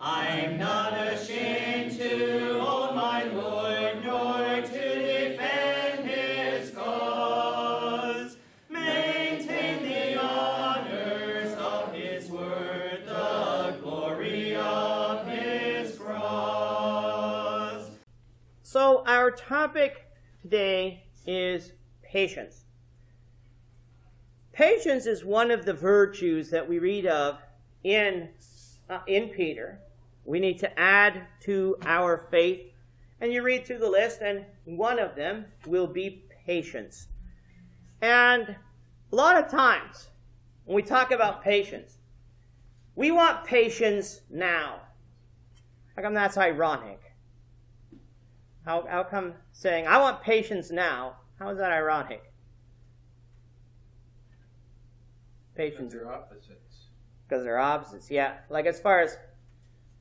I'm not ashamed to own my Lord, nor to defend his cause. Maintain the honors of his word, the glory of his cross. So our topic today is patience. Patience is one of the virtues that we read of in Peter. We need to add to our faith. And you read through the list, and one of them will be patience. And a lot of times, when we talk about patience, we want patience now. How come that's ironic? How come saying, I want patience now, how is that ironic? Patience. Because they're opposites. Because they're opposites, yeah. Like as far as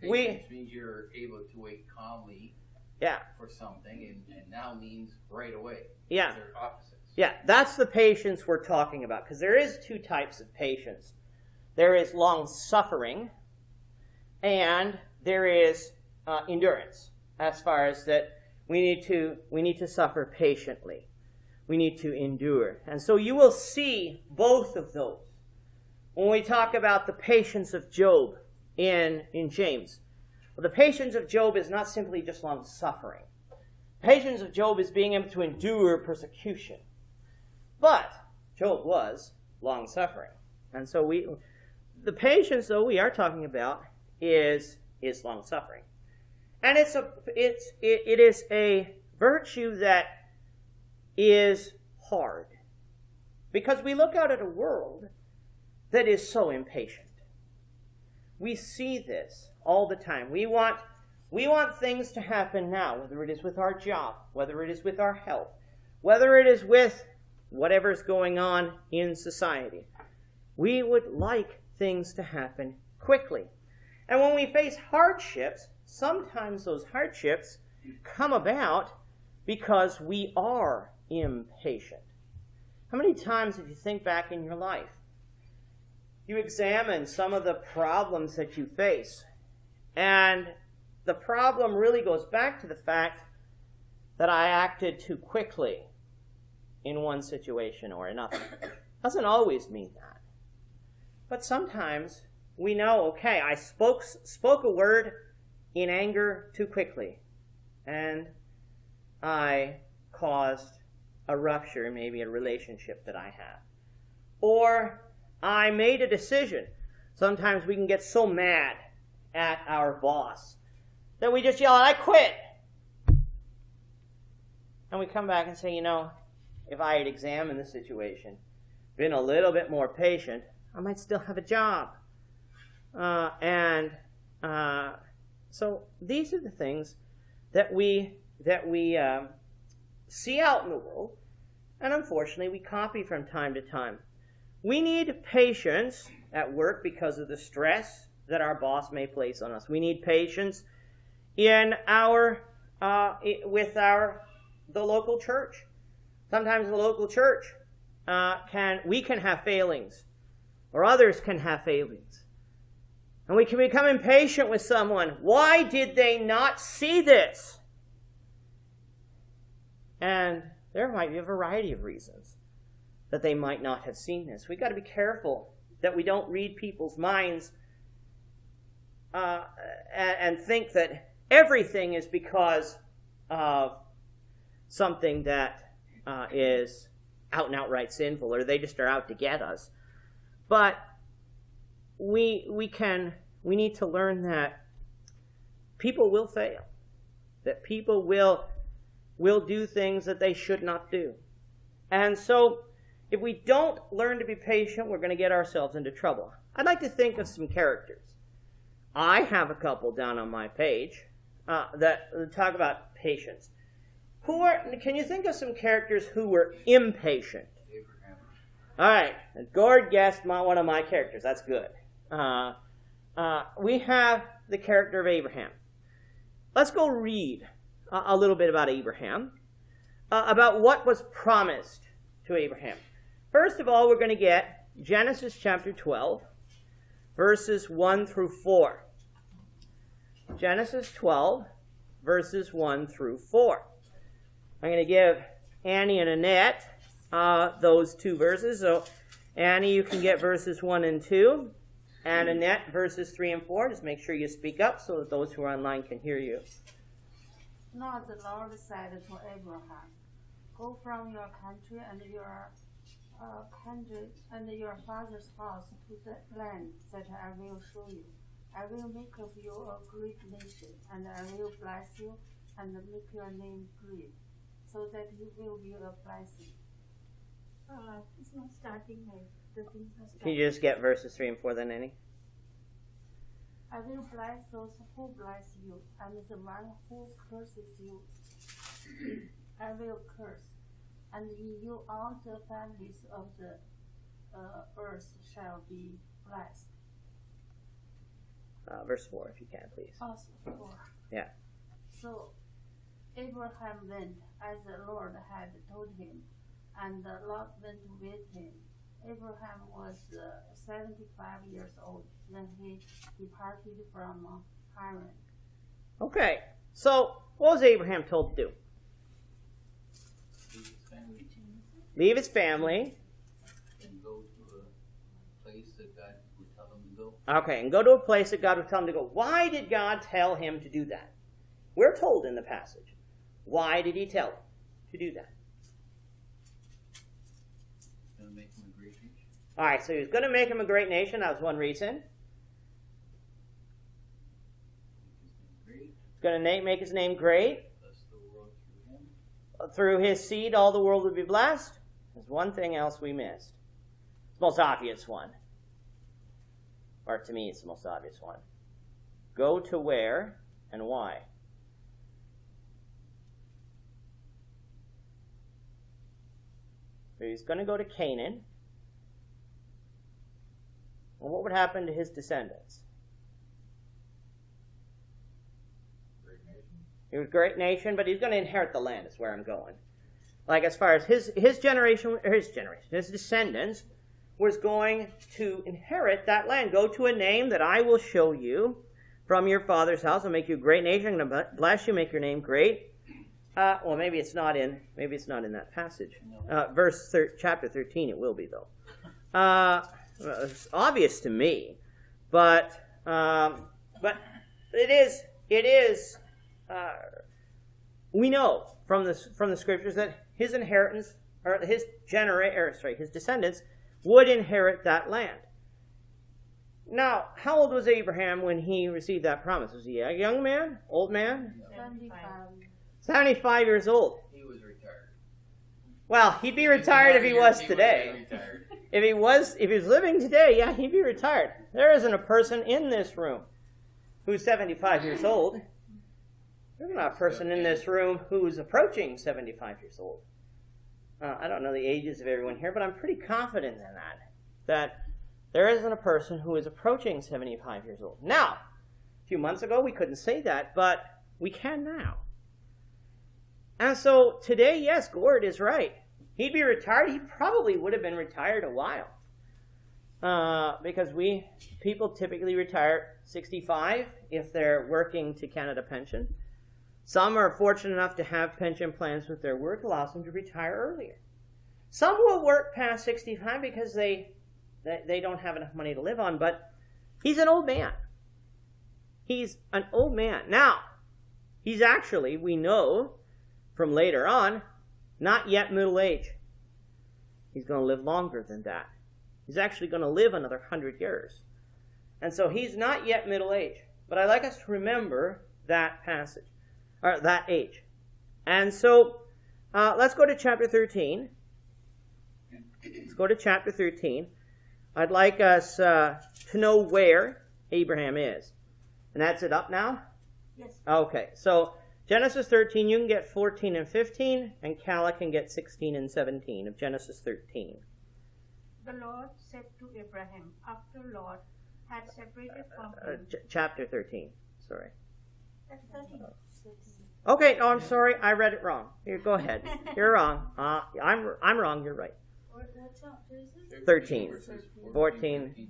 Patience means you're able to wait calmly yeah. for something, and now means right away. Yeah. They're opposites. Yeah, that's the patience we're talking about. Because there is two types of patience. There is long-suffering, and there is endurance. As far as that we need to suffer patiently. We need to endure. And so you will see both of those when we talk about the patience of Job in James. Well, the patience of Job is not simply just long-suffering. Patience of Job is being able to endure persecution. But Job was long-suffering. And so the patience, though, we are talking about is long-suffering. And it is a virtue that is hard. Because we look out at a world that is so impatient. We see this all the time. We want things to happen now, whether it is with our job, whether it is with our health, whether it is with whatever's going on in society. We would like things to happen quickly. And when we face hardships, sometimes those hardships come about because we are impatient. How many times, if you think back in your life, you examine some of the problems that you face, and the problem really goes back to the fact that I acted too quickly in one situation or another. Doesn't always mean that. But sometimes we know, okay, I spoke a word in anger too quickly, and I caused a rupture in maybe a relationship that I have. Or I made a decision. Sometimes we can get so mad at our boss that we just yell, I quit. And we come back and say, if I had examined the situation, been a little bit more patient, I might still have a job. So these are the things that we see out in the world, and unfortunately we copy from time to time. We need patience at work because of the stress that our boss may place on us. We need patience in the local church. Sometimes the local church we can have failings, or others can have failings. And we can become impatient with someone. Why did they not see this? And there might be a variety of reasons that they might not have seen this. We've got to be careful that we don't read people's minds and think that everything is because of something that is out and outright sinful, or they just are out to get us. But we need to learn that people will fail, that people will do things that they should not do. And so if we don't learn to be patient, we're going to get ourselves into trouble. I'd like to think of some characters. I have a couple down on my page that talk about patience. Can you think of some characters who were impatient? Abraham. All right. Gord guessed one of my characters. That's good. We have the character of Abraham. Let's go read a little bit about Abraham, about what was promised to Abraham. First of all, we're going to get Genesis chapter 12, verses 1 through 4. Genesis 12, verses 1 through 4. I'm going to give Annie and Annette those two verses. So, Annie, you can get verses 1 and 2. And Annette, verses 3 and 4. Just make sure you speak up so that those who are online can hear you. Now the Lord said to Abraham, "Go from your country and your father's house to the land that I will show you. I will make of you a great nation, and I will bless you and make your name great, so that you will be a blessing." It's not starting like the things are starting. Can you just get verses 3 and 4 then, Annie? I will bless those who bless you, and the one who curses you, I will curse. And in you all the families of the earth shall be blessed. Verse 4, if you can, please. Also, 4. Yeah. So Abraham went as the Lord had told him, and Lot went with him. Abraham was 75 years old when he departed from Haran. Okay, so what was Abraham told to do? Leave his family. And go to a place that God would tell him to go. Okay, and go to a place that God would tell him to go. Why did God tell him to do that? We're told in the passage. Why did he tell him to do that? Going to make him a great nation. All right, so he was going to make him a great nation. That was one reason. Great. He's going to make his name great. Bless the world through him. Through his seed, all the world would be blessed. There's one thing else we missed. It's the most obvious one. Or to me, it's the most obvious one. Go to where and why? So he's going to go to Canaan. And what would happen to his descendants? Great nation. He was a great nation, but he's going to inherit the land, is where I'm going. Like as far as his descendants was going to inherit that land. Go to a name that I will show you from your father's house. I'll make you a great nation. I'm going to bless you, make your name great. Well, maybe it's not in that passage. Chapter 13. It will be though. It's obvious to me, but it is. We know from the scriptures that his inheritance, or his descendants would inherit that land. Now, how old was Abraham when he received that promise? Was he a young man, old man? 75 years old. He was retired. Well, he'd be retired if he was today. If he was living today, yeah, he'd be retired. There isn't a person in this room who's 75 years old. There's not a person in this room who's approaching 75 years old. I don't know the ages of everyone here, but I'm pretty confident in that there isn't a person who is approaching 75 years old. Now, a few months ago we couldn't say that, but we can now. And so today, yes, Gord is right. He'd be retired. He probably would have been retired a while. Because people typically retire 65 if they're working to Canada Pension. Some are fortunate enough to have pension plans with their work, allows them to retire earlier. Some will work past 65 because they don't have enough money to live on, but he's an old man. He's an old man. Now, he's actually, we know from later on, not yet middle age. He's going to live longer than that. He's actually going to live another 100 years. And so he's not yet middle age. But I'd like us to remember that passage, or that age. And so let's go to chapter 13. Let's go to chapter 13. I'd like us to know where Abraham is. And that's it up now? Yes. Okay, so Genesis 13, you can get 14 and 15, and Calla can get 16 and 17 of Genesis 13. The Lord said to Abraham, after Lot had separated from him. Chapter 13, sorry. That's 13. Okay, no, I'm sorry, I read it wrong. Here, go ahead. You're wrong. I'm wrong, you're right. What chapter is it? 13, 14,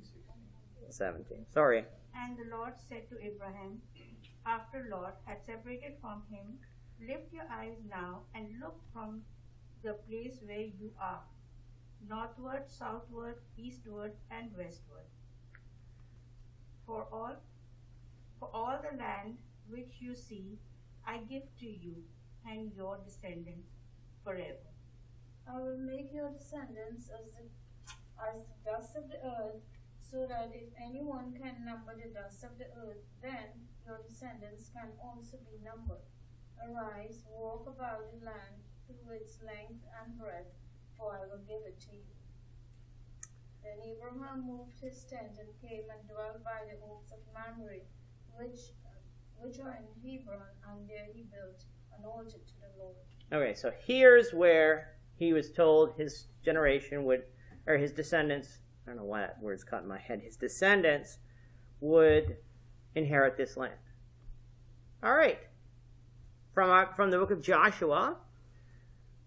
17. Sorry. And the Lord said to Abraham, after Lot had separated from him, lift your eyes now and look from the place where you are, northward, southward, eastward, and westward. For all the land which you see, I give to you and your descendants forever. I will make your descendants as the dust of the earth, so that if anyone can number the dust of the earth, then your descendants can also be numbered. Arise, walk about the land through its length and breadth, for I will give it to you. Then Abraham moved his tent and came and dwelt by the oaks of Mamre, which are in Hebron, and there he built an altar to the Lord. Okay, so here's where he was told his generation would, or his descendants, I don't know why that word's caught in my head, his descendants would inherit this land. All right. From the book of Joshua,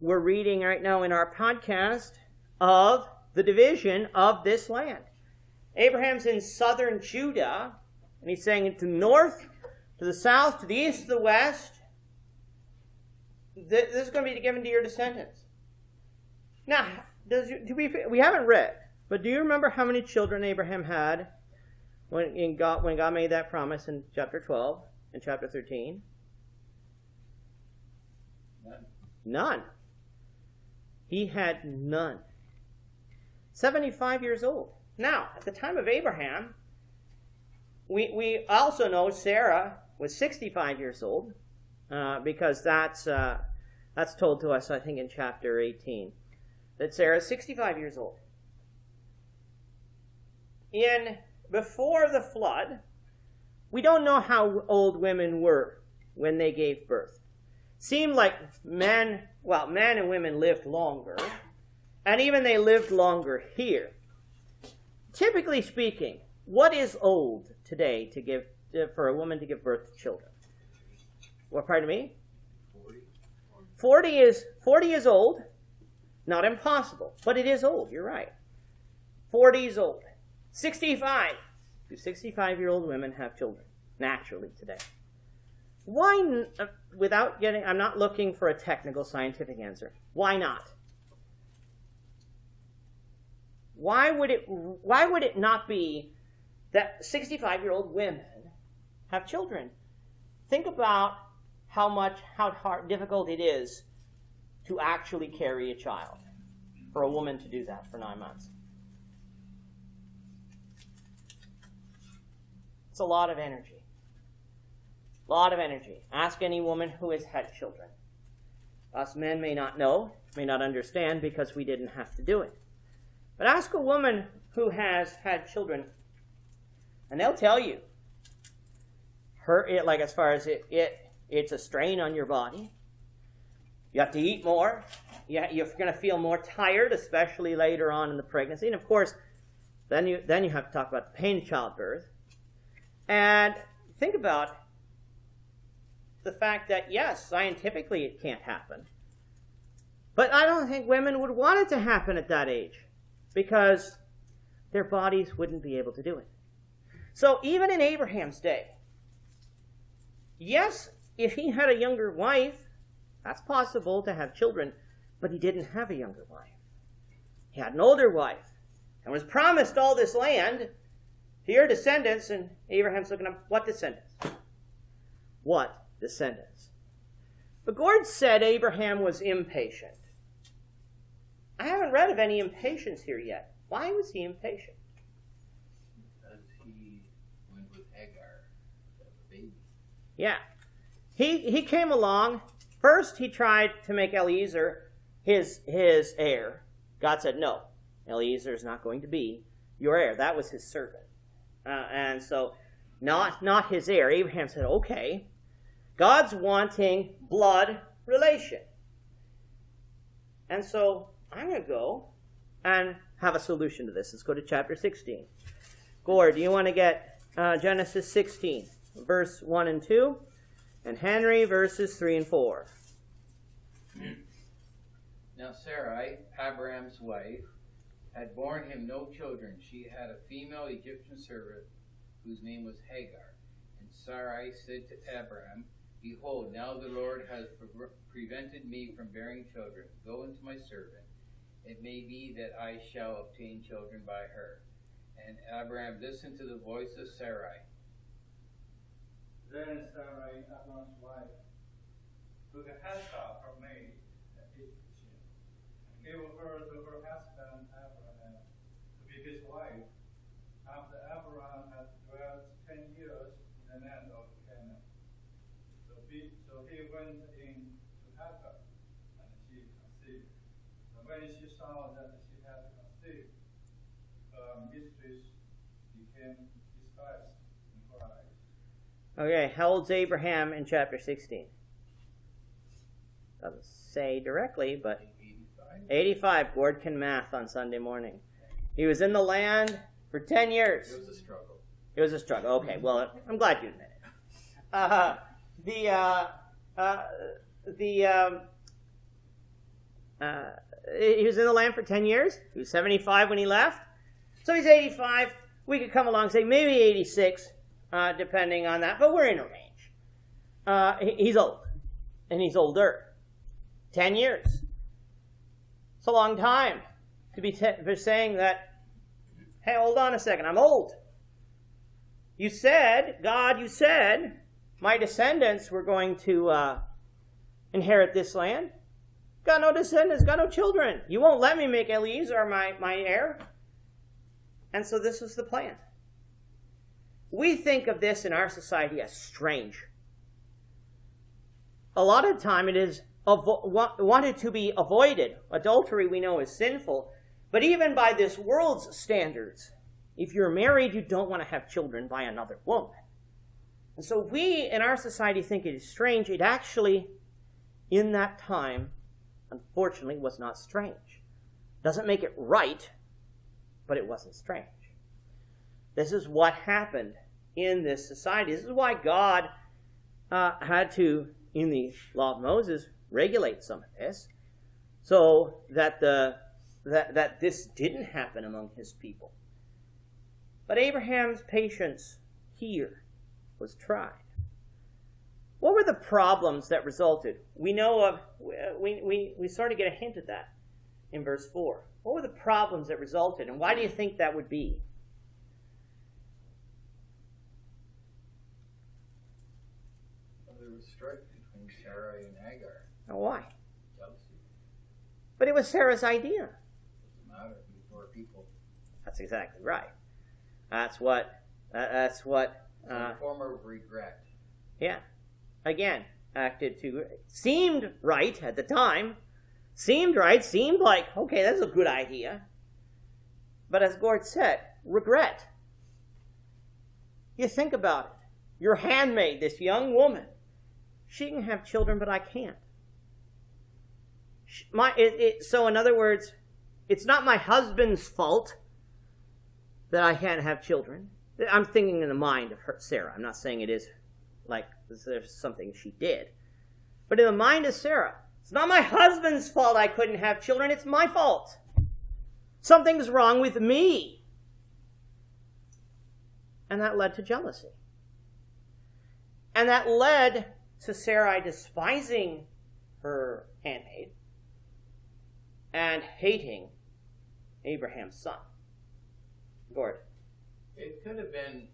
we're reading right now in our podcast of the division of this land. Abraham's in southern Judah, and he's saying to the north, to the south, to the east, to the west, this is going to be given to your descendants. Now, we haven't read, but do you remember how many children Abraham had when God made that promise in chapter 12 and chapter 13? None. He had none. 75 years old. Now, at the time of Abraham, we also know Sarah was 65 years old, because that's told to us, I think, in chapter 18, that Sarah is 65 years old. Before the flood, we don't know how old women were when they gave birth. Seemed like men and women lived longer, and even they lived longer here. Typically speaking, what is old today for a woman to give birth to children? Well, pardon me? 40 is old. Not impossible, but it is old. You're right. 40 is old. 65. Do 65-year-old women have children naturally today? Why, I'm not looking for a technical scientific answer. Why not? Why would it not be that 65-year-old women have children? Think about how difficult it is to actually carry a child, for a woman to do that for 9 months. It's a lot of energy. A lot of energy. Ask any woman who has had children. Us men may not know, may not understand, because we didn't have to do it. But ask a woman who has had children, and they'll tell you, as far as it's a strain on your body. You have to eat more. You're going to feel more tired, especially later on in the pregnancy. And of course, then you have to talk about the pain of childbirth. And think about the fact that, yes, scientifically it can't happen. But I don't think women would want it to happen at that age, because their bodies wouldn't be able to do it. So even in Abraham's day, yes, if he had a younger wife, that's possible to have children, but he didn't have a younger wife. He had an older wife and was promised all this land to your descendants, and Abraham's looking up, what descendants? What descendants? But Gord said Abraham was impatient. I haven't read of any impatience here yet. Why was he impatient? Because he went with Hagar to have a baby. Yeah. He came along. First, he tried to make Eliezer his heir. God said, no, Eliezer is not going to be your heir. That was his servant. And so, not his heir. Abraham said, okay. God's wanting blood relation. And so, I'm going to go and have a solution to this. Let's go to chapter 16. Gord, do you want to get Genesis 16, verse 1 and 2? And Henry, verses 3 and 4. Now Sarai, Abraham's wife, had borne him no children. She had a female Egyptian servant whose name was Hagar. And Sarai said to Abraham, Behold, now the Lord has prevented me from bearing children. Go into my servant. It may be that I shall obtain children by her. And Abraham listened to the voice of Sarai. Then Sarai, Abraham's wife, took a Hagar, her maid, and gave her to her husband Abraham to be his wife. After Abraham had dwelt 10 years in the land of Canaan. So he went in to Hagar, and she conceived. And when she saw that she had conceived, her mistress became despised in her eyes. Okay, how old's Abraham in chapter 16? Doesn't say directly, but 85. Gord can math on Sunday morning. He was in the land for 10 years. It was a struggle. It was a struggle. Okay, well, I'm glad you admit it. He was in the land for 10 years. He was 75 when he left. So he's 85. We could come along and say maybe 86, depending on that, but we're in a range. He's old, and he's older. 10 years. It's a long time to be saying that, hey, hold on a second, I'm old. You said, God, you said, my descendants were going to inherit this land. Got no descendants, got no children. You won't let me make Eliezer my heir. And so this was the plan. We think of this in our society as strange. A lot of time it is wanted to be avoided. Adultery we know is sinful. But even by this world's standards, if you're married, you don't want to have children by another woman. And so we in our society think it is strange. It actually, in that time, unfortunately, was not strange. Doesn't make it right, but it wasn't strange. This is what happened in this society. This is why God had to, in the law of Moses, regulate some of this, so that that this didn't happen among his people. But Abraham's patience here was tried. What were the problems that resulted? We know of, we sort of get a hint at that in verse 4. What were the problems that resulted, and why do you think that would be? Well, there was strife between Sarai and Hagar. Now, why? Jealousy. But it was Sarah's idea. Doesn't matter before people. That's exactly right. That's what. It's a form of regret. Yeah. Again, seemed right at the time. Seemed right. Seemed like, okay, that's a good idea. But as Gord said, regret. You think about it. Your handmaid, this young woman, she can have children, but I can't. So in other words, it's not my husband's fault that I can't have children. I'm thinking in the mind of Sarah. I'm not saying it is like there's something she did. But in the mind of Sarah, it's not my husband's fault I couldn't have children. It's my fault. Something's wrong with me. And that led to jealousy. And that led to Sarai despising her handmaid and hating Abraham's son. Gord. It could have been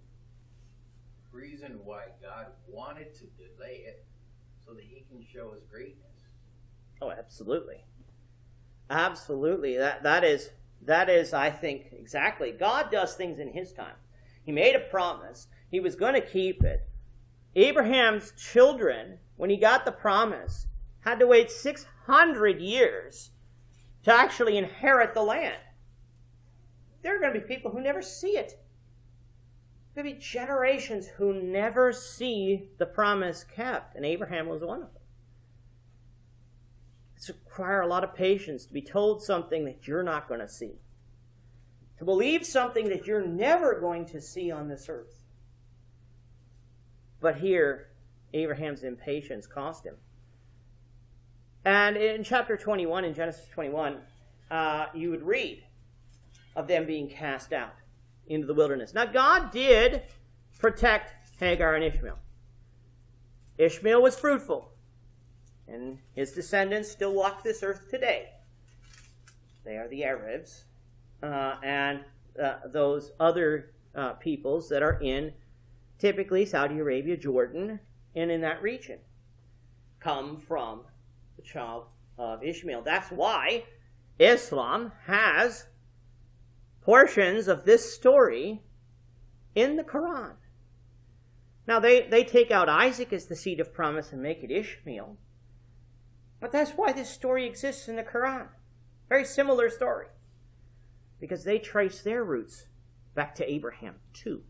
reason why God wanted to delay it so that he can show his greatness. Oh, absolutely. Absolutely. That is, I think, exactly. God does things in his time. He made a promise. He was going to keep it. Abraham's children, when he got the promise, had to wait 600 years to actually inherit the land. There are going to be people who never see it. There will be generations who never see the promise kept, and Abraham was one of them. It's require a lot of patience to be told something that you're not going to see, to believe something that you're never going to see on this earth. But here, Abraham's impatience cost him. And in chapter 21, in Genesis 21, you would read of them being cast out into the wilderness. Now, God did protect Hagar and Ishmael. Ishmael was fruitful, and his descendants still walk this earth today. They are the Arabs, and those other peoples that are in typically Saudi Arabia, Jordan, and in that region come from the child of Ishmael. That's why Islam has portions of this story in the Quran. Now, they take out Isaac as the seed of promise and make it Ishmael. But that's why this story exists in the Quran. Very similar story. Because they trace their roots back to Abraham, too.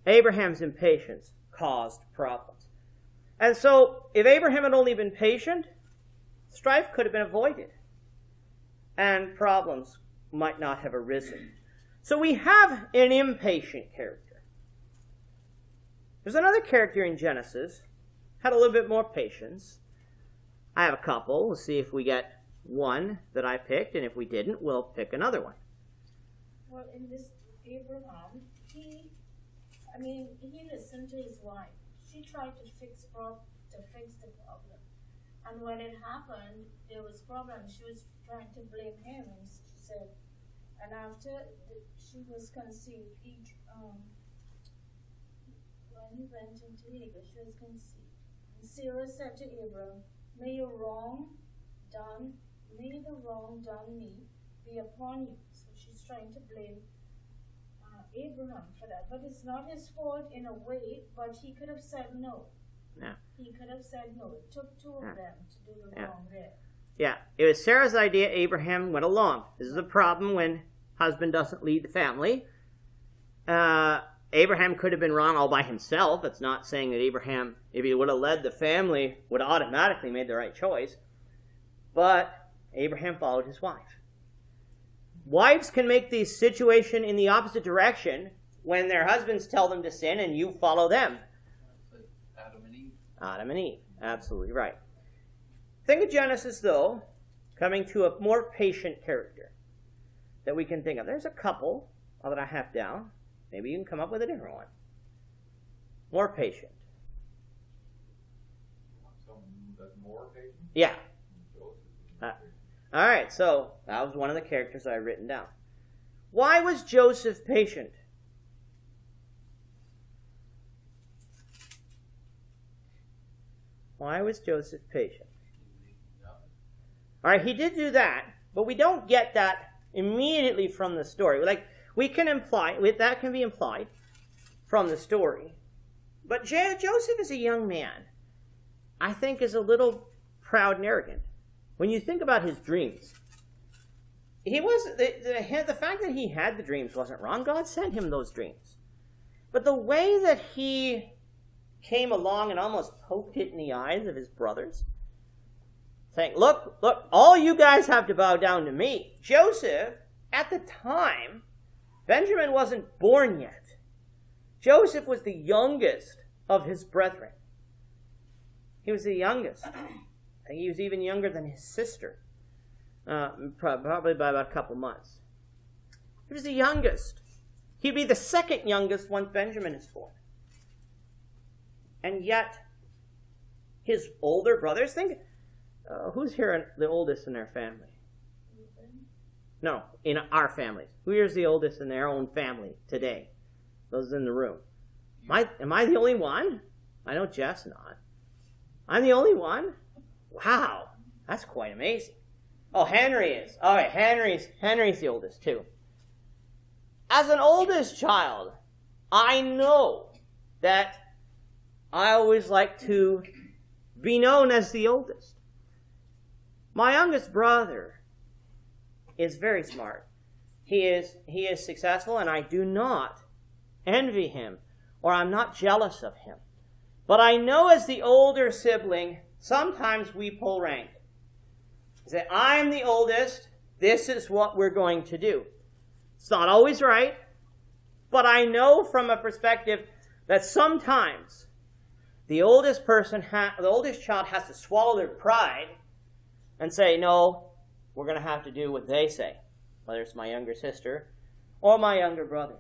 Abraham's impatience caused problems. And so, if Abraham had only been patient, strife could have been avoided. And problems might not have arisen. So we have an impatient character. There's another character in Genesis, had a little bit more patience. I have a couple. We'll see if we get one that I picked, and if we didn't, we'll pick another one. Well, in this Abraham, he listened to his wife. She tried to fix the problem. And when it happened, there was problems. She was trying to blame him, and she said, and after she was conceived, when he went into Hagar, she was conceived. And Sarah said to Abram, may the wrong done me be upon you. So she's trying to blame Abraham for that. But it's not his fault in a way, but he could have said no. Yeah. He could have said no. It took two of them to do the wrong there. Yeah, it was Sarah's idea. Abraham went along. This is a problem when husband doesn't lead the family. Abraham could have been wrong all by himself. It's not saying that Abraham, if he would have led the family, would have automatically made the right choice. But Abraham followed his wife. Wives can make the situation in the opposite direction when their husbands tell them to sin and you follow them. Adam and Eve. Adam and Eve. Absolutely right. Think of Genesis, though, coming to a more patient character that we can think of. There's a couple that I have down. Maybe you can come up with a different one. More patient. Someone that's more patient? Yeah. Joseph. All right, so that was one of the characters I've written down. Why was Joseph patient? Why was Joseph patient? All right, he did do that, but we don't get that immediately from the story. Like, we can imply, that can be implied from the story. But Joseph is a young man, I think is a little proud and arrogant. When you think about his dreams, he was the fact that he had the dreams wasn't wrong. God sent him those dreams. But the way that he came along and almost poked it in the eyes of his brothers, saying, look, all you guys have to bow down to me. Joseph, at the time, Benjamin wasn't born yet. Joseph was the youngest of his brethren. He was the youngest. I think he was even younger than his sister, probably by about a couple months. He was the youngest. He'd be the second youngest once Benjamin is born. And yet, his older brothers, think, who's here the oldest in their family? No, in our families. Who here is the oldest in their own family today? Those in the room. Am I the only one? I know Jeff's not. I'm the only one? Wow, that's quite amazing. Oh, Henry is. All right, Henry's the oldest too. As an oldest child, I know that I always like to be known as the oldest. My youngest brother is very smart. He is successful, and I do not envy him, or I'm not jealous of him. But I know as the older sibling, sometimes we pull rank. Say, I'm the oldest, this is what we're going to do. It's not always right, but I know from a perspective that sometimes the oldest child has to swallow their pride and say, no, we're going to have to do what they say, whether it's my younger sister or my younger brother.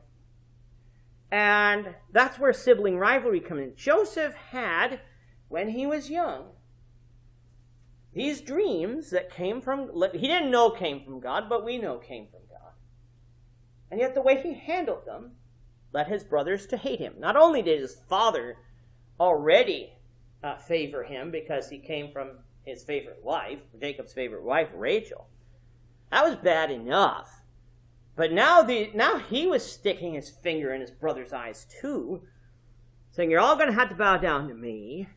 And that's where sibling rivalry comes in. Joseph had, when he was young, these dreams that came from, he didn't know came from God, but we know came from God. And yet the way he handled them led his brothers to hate him. Not only did his father already favor him because he came from his favorite wife, Jacob's favorite wife, Rachel. That was bad enough. But now he was sticking his finger in his brother's eyes too, saying, you're all going to have to bow down to me.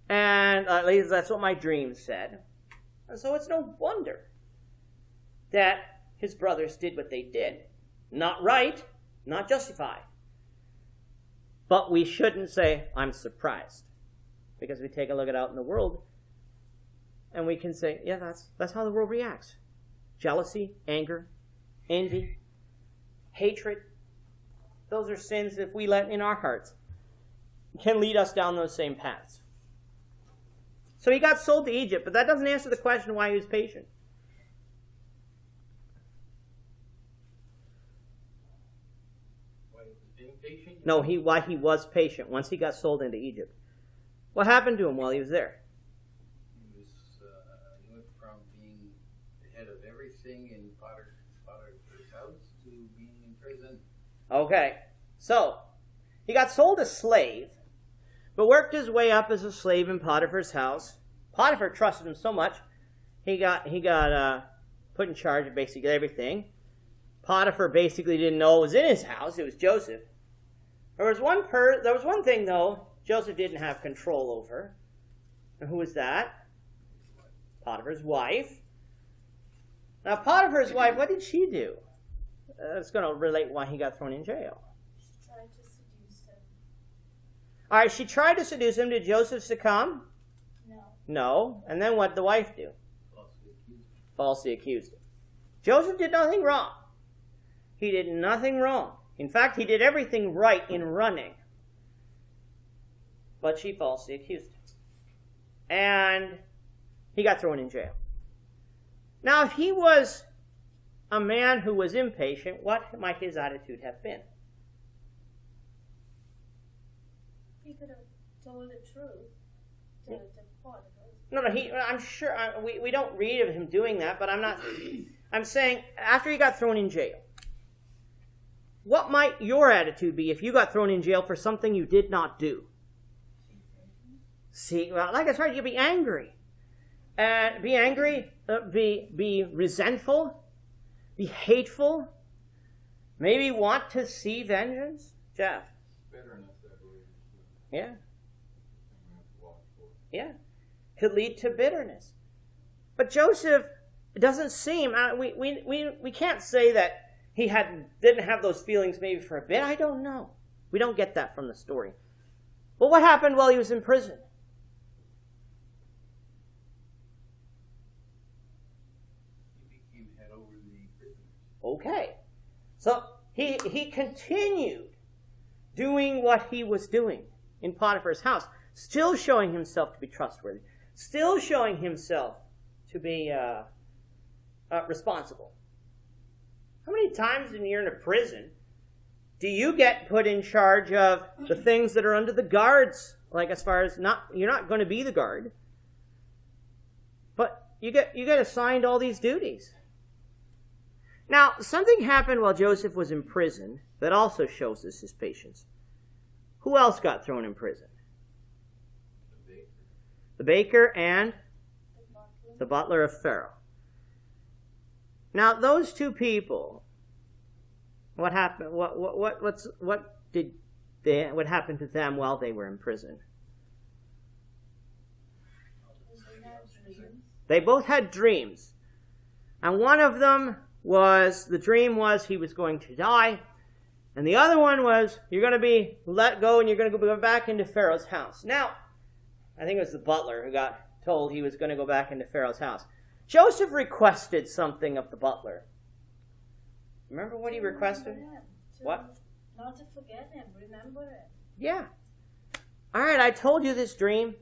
And at least that's what my dream said. And so it's no wonder that his brothers did what they did. Not right, not justified. But we shouldn't say, I'm surprised. Because we take a look at out in the world, and we can say, yeah, that's how the world reacts. Jealousy, anger, envy, hatred. Those are sins, if we let in our hearts, can lead us down those same paths. So he got sold to Egypt, but that doesn't answer the question why he was patient. Why he was being patient? No, why he was patient once he got sold into Egypt. What happened to him while he was there? He went from being the head of everything in Potiphar's house to being in prison. Okay, so he got sold as slave, but worked his way up as a slave in Potiphar's house. Potiphar trusted him so much, he got put in charge of basically everything. Potiphar basically didn't know it was in his house; it was Joseph. There was one thing though Joseph didn't have control over. And who was that? Potiphar's wife. Now, Potiphar's wife, what did she do? It's going to relate why he got thrown in jail. She tried to seduce him. All right, she tried to seduce him. Did Joseph succumb? No. No. And then what did the wife do? Falsely accused him. Falsely accused him. Joseph did nothing wrong. He did nothing wrong. In fact, he did everything right in running. But she falsely accused him. And he got thrown in jail. Now, if he was a man who was impatient, what might his attitude have been? He could have told the truth to Potiphar. No, I'm sure, we don't read of him doing that, but I'm saying, after he got thrown in jail, what might your attitude be if you got thrown in jail for something you did not do? See, well, like I said, you'd be angry. Be angry, be resentful, be hateful, maybe want to see vengeance. Jeff? Bitterness, I believe. Yeah. And we have to watch for. Yeah. Could lead to bitterness. But Joseph doesn't seem, we can't say that he didn't have those feelings maybe for a bit. I don't know. We don't get that from the story. Well, what happened while he was in prison? He became head over the prisoners. Okay. So he continued doing what he was doing in Potiphar's house, still showing himself to be trustworthy, still showing himself to be responsible. How many times when you're in a prison do you get put in charge of the things that are under the guards? Like as far as you're not going to be the guard, but you get assigned all these duties. Now, something happened while Joseph was in prison that also shows us his patience. Who else got thrown in prison? The baker and the butler of Pharaoh. Now, those two people, what happened? What happened to them while they were in prison? They both had dreams, and one of them the dream was he was going to die, and the other one was you're going to be let go and you're going to go back into Pharaoh's house. Now, I think it was the butler who got told he was going to go back into Pharaoh's house. Joseph requested something of the butler. Remember what he requested? What? Not to forget him, remember it. Yeah. All right, I told you this dream.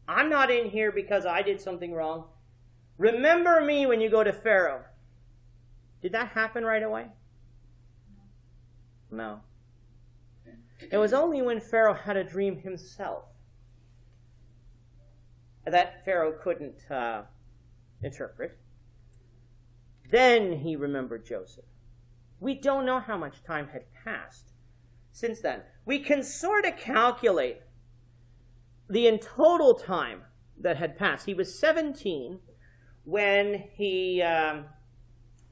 I'm not in here because I did something wrong. Remember me when you go to Pharaoh. Did that happen right away? No. It was only when Pharaoh had a dream himself that Pharaoh couldn't interpret. Then he remembered Joseph. We don't know how much time had passed since then. We can sort of calculate the in total time that had passed. He was 17 when he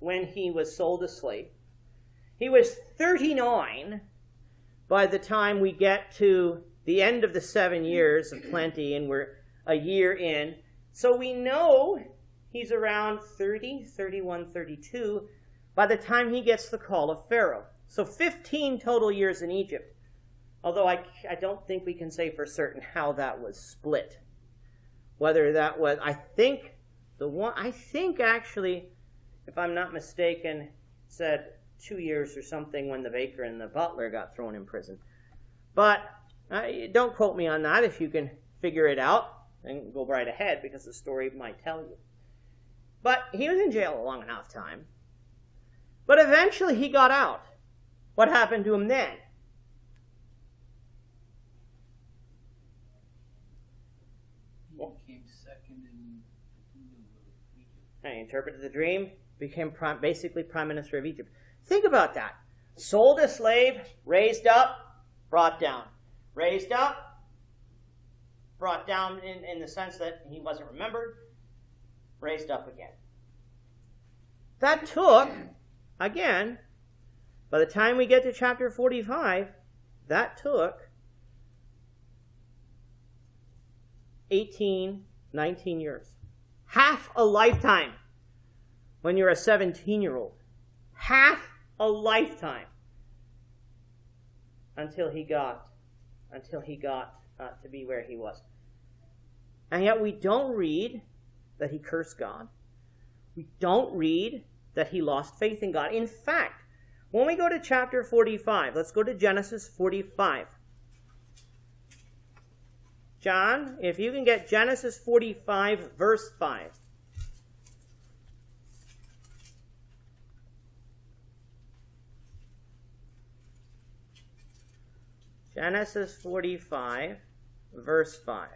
was sold as slave. He was 39 by the time we get to the end of the 7 years of plenty, and we're a year in. So we know he's around 30, 31, 32 by the time he gets the call of Pharaoh. So 15 total years in Egypt. Although I don't think we can say for certain how that was split. Whether that was, I think actually, if I'm not mistaken, said 2 years or something when the baker and the butler got thrown in prison. But don't quote me on that. If you can figure it out, then go right ahead, because the story might tell you. But he was in jail a long enough time. But eventually he got out. What happened to him then? He became second in the kingdom of Egypt. And he interpreted the dream, became basically prime minister of Egypt. Think about that. Sold a slave, raised up, brought down. Raised up, brought down in the sense that he wasn't remembered, raised up again. That took, again, by the time we get to chapter 45, that took 18, 19 years. Half a lifetime when you're a 17-year-old. Half a lifetime until he got to be where he was. And yet we don't read that he cursed God. We don't read that he lost faith in God. In fact, when we go to chapter 45, let's go to Genesis 45. John, if you can get Genesis 45, verse 5. Genesis 45, verse 5.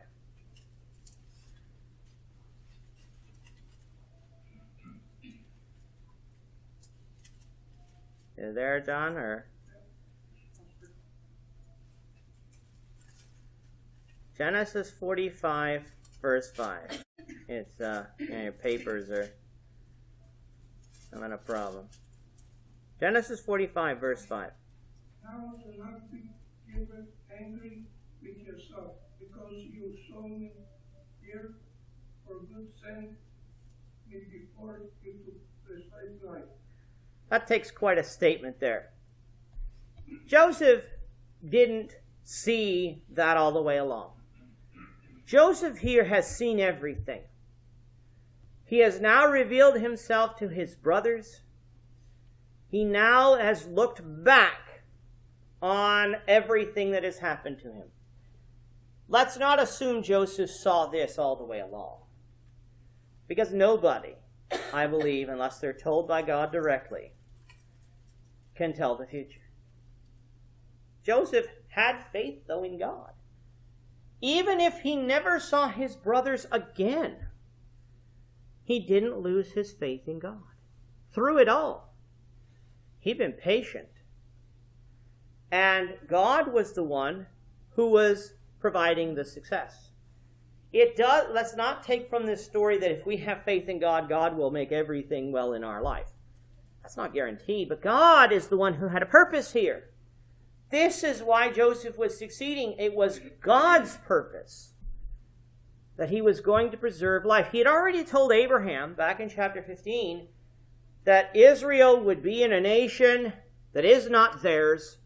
You there, John, or? Genesis 45, verse 5. It's, your papers are having a problem. Genesis 45, verse 5. Now do not be angry with yourself, because you saw me here for good sent me before you to receive life. That takes quite a statement there. Joseph didn't see that all the way along. Joseph here has seen everything. He has now revealed himself to his brothers. He now has looked back on everything that has happened to him. Let's not assume Joseph saw this all the way along. Because nobody, I believe, unless they're told by God directly, can tell the future. Joseph had faith, though, in God. Even if he never saw his brothers again, he didn't lose his faith in God. Through it all, he'd been patient. And God was the one who was providing the success. Let's not take from this story that if we have faith in God, God will make everything well in our life. That's not guaranteed, but God is the one who had a purpose here. This is why Joseph was succeeding. It was God's purpose that he was going to preserve life. He had already told Abraham back in chapter 15 that Israel would be in a nation that is not theirs,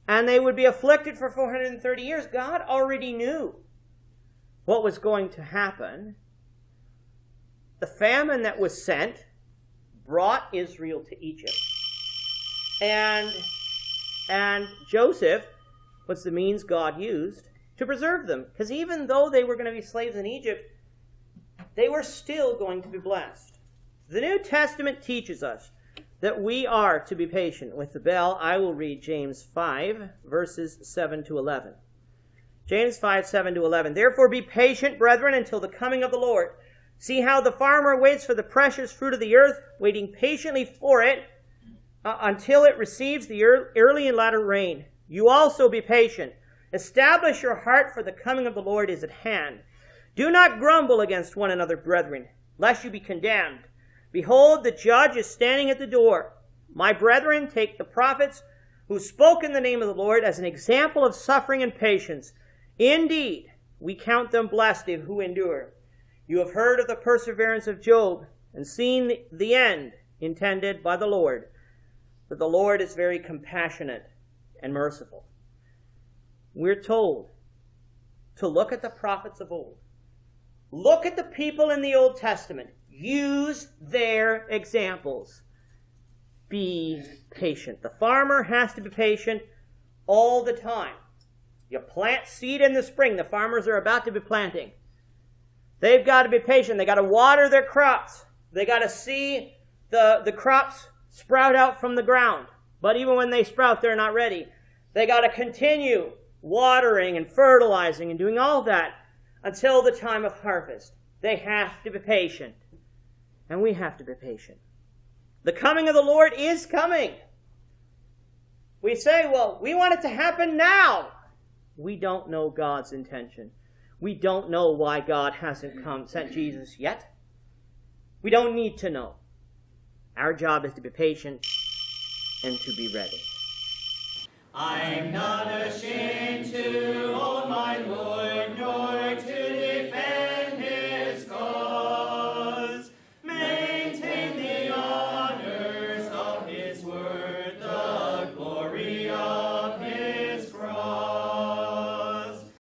and they would be afflicted for 430 years. God already knew what was going to happen. The famine that was sent brought Israel to Egypt. And Joseph was the means God used to preserve them. Because even though they were going to be slaves in Egypt, they were still going to be blessed. The New Testament teaches us that we are to be patient. With the bell, I will read James 5, verses 7 to 11. James 5, 7 to 11. Therefore be patient, brethren, until the coming of the Lord. See how the farmer waits for the precious fruit of the earth, waiting patiently for it until it receives the early and latter rain. You also be patient. Establish your heart, for the coming of the Lord is at hand. Do not grumble against one another, brethren, lest you be condemned. Behold, the judge is standing at the door. My brethren, take the prophets who spoke in the name of the Lord as an example of suffering and patience. Indeed, we count them blessed who endure. You have heard of the perseverance of Job and seen the end intended by the Lord, that the Lord is very compassionate and merciful. We're told to look at the prophets of old. Look at the people in the Old Testament. Use their examples. Be patient. The farmer has to be patient all the time. You plant seed in the spring. The farmers are about to be planting. They've got to be patient. They've got to water their crops. They've got to see the crops sprout out from the ground. But even when they sprout, they're not ready. They got to continue watering and fertilizing and doing all that until the time of harvest. They have to be patient. And we have to be patient. The coming of the Lord is coming. We say, well, we want it to happen now. We don't know God's intention. We don't know why God hasn't sent Jesus yet. We don't need to know. Our job is to be patient and to be ready. I'm not ashamed to own